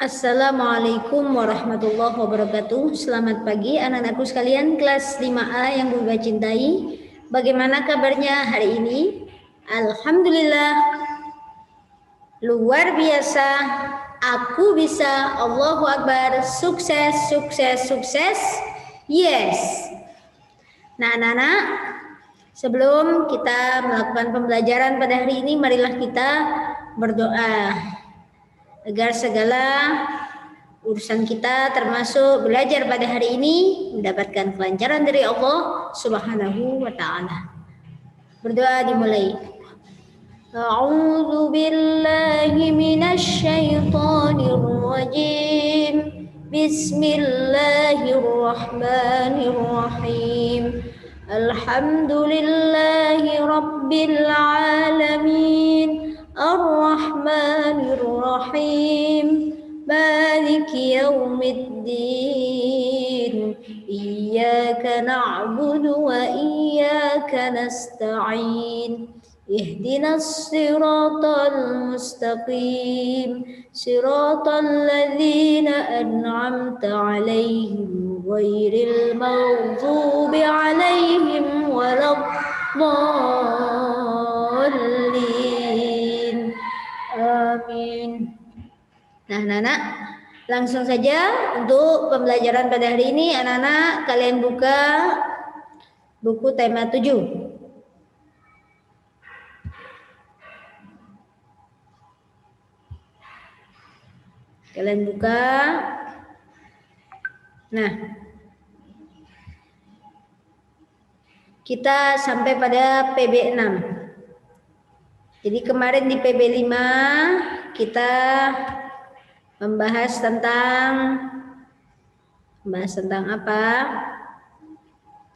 Assalamualaikum warahmatullahi wabarakatuh. Selamat pagi anak-anakku sekalian kelas 5A yang Bu Iba cintai. Bagaimana kabarnya hari ini? Alhamdulillah luar biasa. Aku bisa. Allahu Akbar. Sukses, sukses, sukses. Yes. Nah, anak-anak, sebelum kita melakukan pembelajaran pada hari ini, marilah kita berdoa agar segala urusan kita termasuk belajar pada hari ini mendapatkan kelancaran dari Allah Subhanahu wa taala. Berdoa dimulai. A'udzu billahi minasy syaithanir rajim. Bismillahirrahmanirrahim. Alhamdulillahi rabbil alamin. Ar-Rahmanir Rahim. مالك يوم الدين إياك نعبد وإياك نستعين اهدنا الصراط المستقيم صراط الذين أنعمت عليهم غير المغضوب عليهم ولا الضالين آمين. Nah, anak-anak, langsung saja untuk pembelajaran pada hari ini. Anak-anak, kalian buka buku tema 7. Kalian buka. Nah, kita sampai pada PB 6. Jadi kemarin di PB 5 kita membahas tentang apa?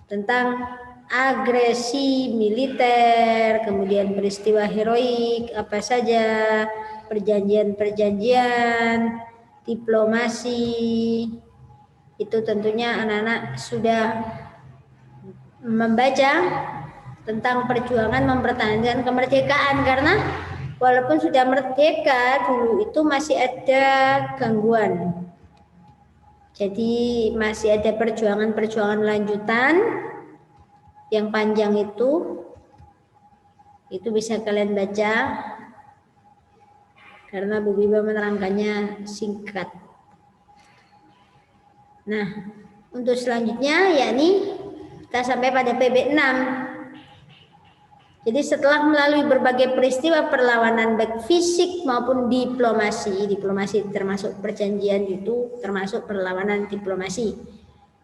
Tentang agresi militer, kemudian peristiwa heroik apa saja, perjanjian-perjanjian, diplomasi. Itu tentunya anak-anak sudah membaca tentang perjuangan mempertahankan kemerdekaan, karena walaupun sudah merdeka, dulu itu masih ada gangguan. Jadi masih ada perjuangan-perjuangan lanjutan yang panjang itu bisa kalian baca, karena Bu Biba menerangkannya singkat. Nah, untuk selanjutnya yakni kita sampai pada PB 6. Jadi setelah melalui berbagai peristiwa perlawanan baik fisik maupun diplomasi termasuk perjanjian itu termasuk perlawanan diplomasi,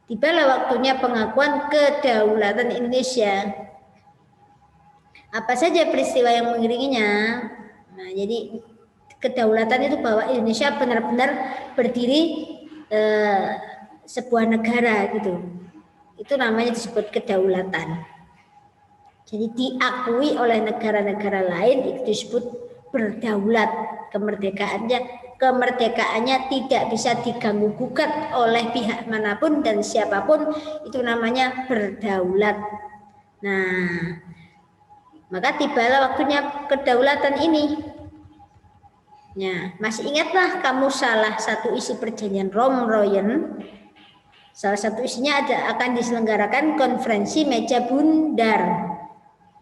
tibalah waktunya pengakuan kedaulatan Indonesia. Apa saja peristiwa yang mengiringinya? Nah, jadi kedaulatan itu bahwa Indonesia benar-benar berdiri sebuah negara gitu. Itu namanya disebut kedaulatan. Jadi diakui oleh negara-negara lain, itu disebut berdaulat. Kemerdekaannya tidak bisa diganggu gugat oleh pihak manapun dan siapapun, itu namanya berdaulat. Nah, maka tibalah waktunya kedaulatan ini. Nah, masih ingatlah kamu salah satu isi perjanjian Romroyen? Salah satu isinya akan diselenggarakan konferensi meja bundar.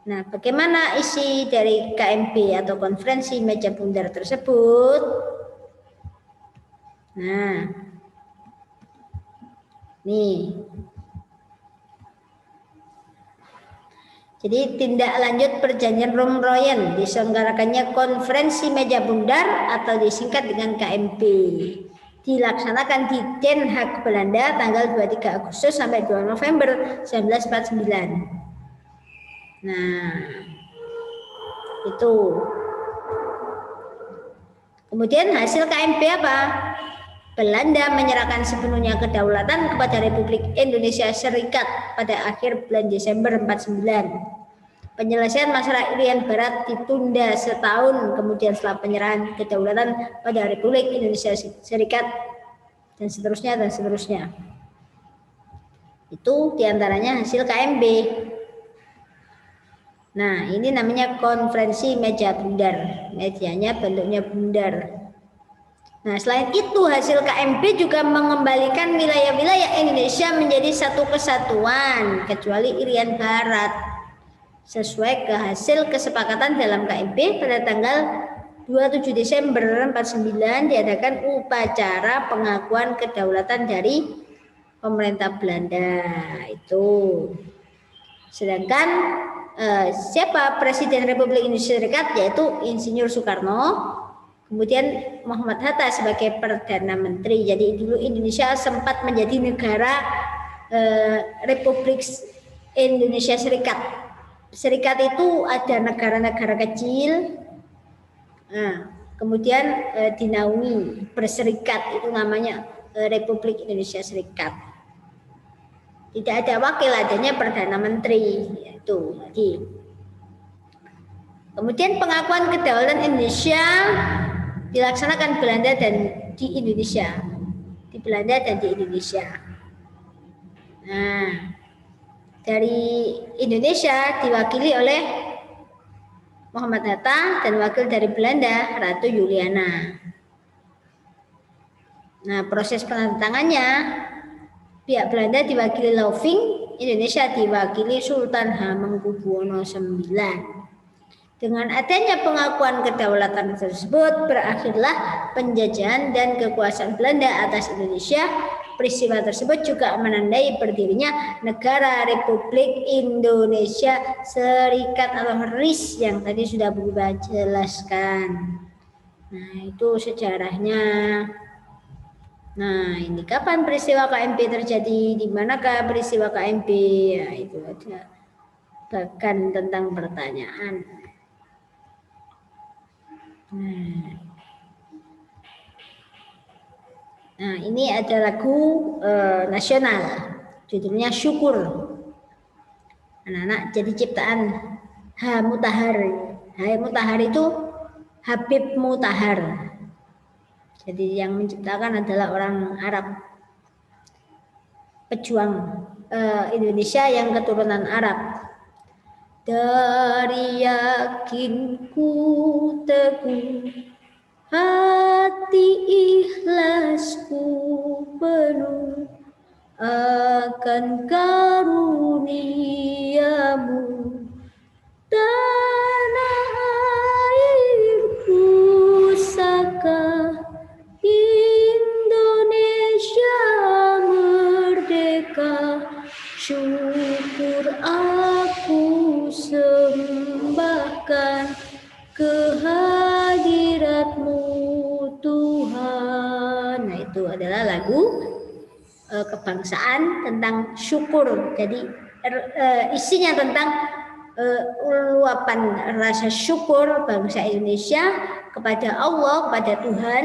Nah, bagaimana isi dari KMP atau konferensi meja bundar tersebut? Nah, nih. Jadi tindak lanjut perjanjian Romroyen, diselenggarakannya konferensi meja bundar atau disingkat dengan KMP. Dilaksanakan di Den Haag, Belanda tanggal 23 Agustus sampai 2 November 1949. Nah, itu. Kemudian hasil KMP apa? Belanda menyerahkan sepenuhnya kedaulatan kepada Republik Indonesia Serikat pada akhir bulan Desember 49. Penyelesaian masalah Irian Barat ditunda setahun kemudian setelah penyerahan kedaulatan pada Republik Indonesia Serikat, dan seterusnya dan seterusnya. Itu diantaranya hasil KMB. Nah, ini namanya konferensi meja bundar. Mejanya bentuknya bundar. Nah, selain itu hasil KMP juga mengembalikan wilayah-wilayah Indonesia menjadi satu kesatuan kecuali Irian Barat sesuai ke hasil kesepakatan dalam KMP pada tanggal 27 Desember 49 diadakan upacara pengakuan kedaulatan dari pemerintah Belanda itu. Sedangkan siapa Presiden Republik Indonesia Serikat yaitu Insinyur Soekarno. Kemudian Muhammad Hatta sebagai Perdana Menteri. Jadi dulu Indonesia sempat menjadi negara Republik Indonesia Serikat. Serikat itu ada negara-negara kecil. Nah, kemudian dinaungi berserikat itu namanya Republik Indonesia Serikat. Tidak ada wakil, adanya Perdana Menteri itu. Kemudian pengakuan kedaulatan Indonesia dilaksanakan Belanda dan di Indonesia, di Belanda dan di Indonesia. Nah, dari Indonesia diwakili oleh Muhammad Hatta dan wakil dari Belanda Ratu Juliana. Nah, proses penandatangannya pihak Belanda diwakili Loving, Indonesia diwakili Sultan Hamengkubuwono IX. Dengan adanya pengakuan kedaulatan tersebut, berakhirlah penjajahan dan kekuasaan Belanda atas Indonesia. Peristiwa tersebut juga menandai berdirinya Negara Republik Indonesia Serikat atau RIS yang tadi sudah berubah jelaskan. Nah, itu sejarahnya. Nah, ini kapan peristiwa KMP terjadi? Di manakah peristiwa KMP? Ya, itu ada bahkan tentang pertanyaan. Nah, ini ada lagu nasional, judulnya Syukur. Anak-anak jadi ciptaan H. Mutahar. H. Mutahar itu Habib Mutahar. Jadi yang menciptakan adalah orang Arab, pejuang Indonesia yang keturunan Arab. Dari yakinku teguh, hati ikhlasku penuh akan karuniamu, tanah airku Saka Indonesia merdeka, syukur aku sembahkan kehadiratmu Tuhan. Nah, itu adalah lagu kebangsaan tentang syukur. Jadi isinya tentang luapan rasa syukur bangsa Indonesia kepada Allah, kepada Tuhan,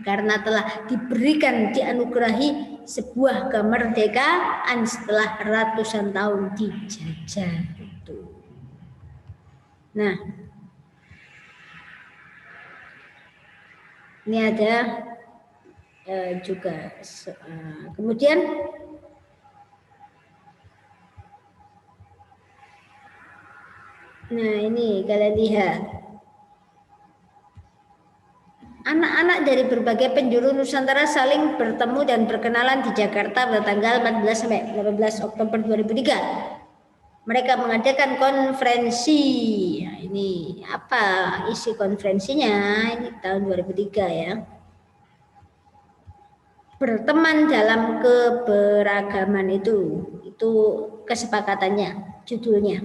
karena telah diberikan, dianugerahi sebuah kemerdekaan setelah ratusan tahun dijajah itu. Nah, ini ada juga kemudian nah ini kalian lihat anak-anak dari berbagai penjuru Nusantara saling bertemu dan berkenalan di Jakarta pada tanggal 14 sampai 18 Oktober 2003. Mereka mengadakan konferensi. Nah, ini apa isi konferensinya? Ini tahun 2003 ya. Berteman dalam keberagaman itu kesepakatannya, judulnya.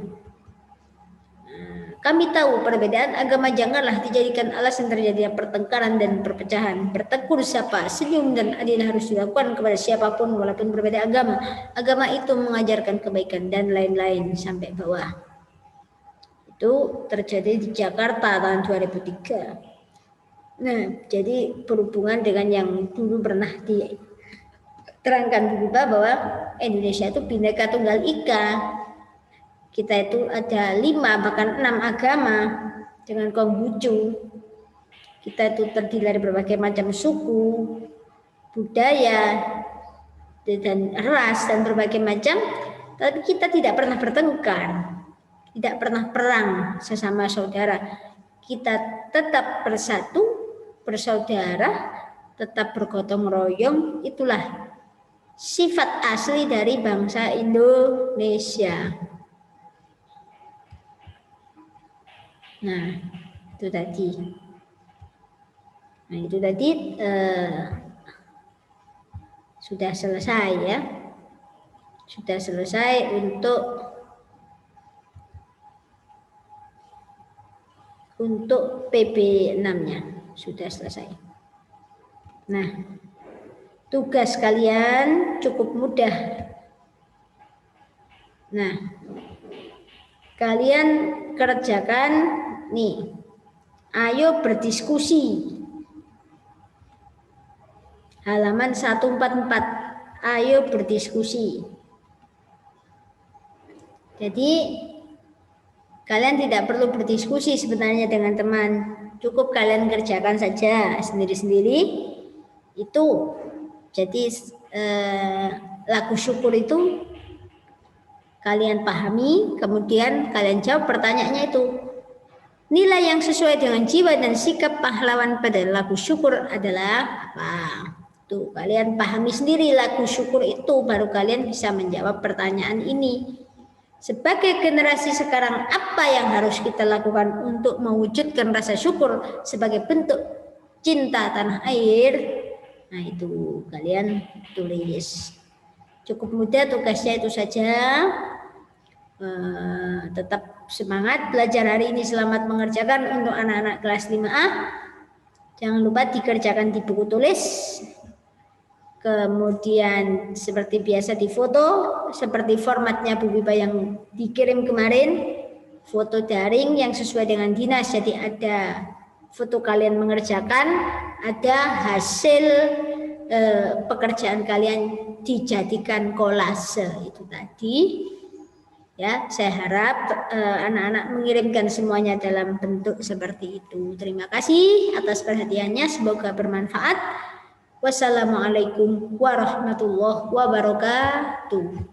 Kami tahu perbedaan agama janganlah dijadikan alasan terjadinya pertengkaran dan perpecahan. Bertegur sapa, senyum dan adil harus dilakukan kepada siapapun walaupun berbeda agama. Agama itu mengajarkan kebaikan dan lain-lain sampai bawah. Itu terjadi di Jakarta tahun 2003. Nah, jadi berhubungan dengan yang dulu pernah diterangkan juga bahwa Indonesia itu Bhinneka Tunggal Ika. Kita itu ada 5 bahkan 6 agama dengan Konghucu. Kita itu terdiri dari berbagai macam suku, budaya, dan ras dan berbagai macam. Tapi kita tidak pernah bertengkar, tidak pernah perang sesama saudara. Kita tetap bersatu bersaudara, tetap bergotong royong, itulah sifat asli dari bangsa Indonesia. Nah, itu tadi. Nah, itu tadi sudah selesai ya. Sudah selesai untuk PB 6-nya. Sudah selesai. Nah, tugas kalian cukup mudah. Nah, kalian kerjakan nih. Ayo berdiskusi. Halaman 144. Ayo berdiskusi. Jadi kalian tidak perlu berdiskusi sebenarnya dengan teman. Cukup kalian kerjakan saja sendiri-sendiri. Itu jadi lagu syukur itu kalian pahami, kemudian kalian jawab pertanyaannya itu. Nilai yang sesuai dengan jiwa dan sikap pahlawan pada lagu syukur adalah apa? Tuh, kalian pahami sendiri lagu syukur itu, baru kalian bisa menjawab pertanyaan ini. Sebagai generasi sekarang, apa yang harus kita lakukan untuk mewujudkan rasa syukur sebagai bentuk cinta tanah air? Nah, itu kalian tulis. Cukup mudah, tugasnya itu saja. Tetap semangat belajar hari ini, selamat mengerjakan untuk anak-anak kelas 5A. Jangan lupa dikerjakan di buku tulis. Kemudian seperti biasa difoto, seperti formatnya Bu Biba yang dikirim kemarin, foto daring yang sesuai dengan dinas. Jadi ada foto kalian mengerjakan, ada hasil pekerjaan kalian dijadikan kolase itu tadi. Ya, saya harap anak-anak mengirimkan semuanya dalam bentuk seperti itu. Terima kasih atas perhatiannya, semoga bermanfaat. Wassalamualaikum warahmatullahi wabarakatuh.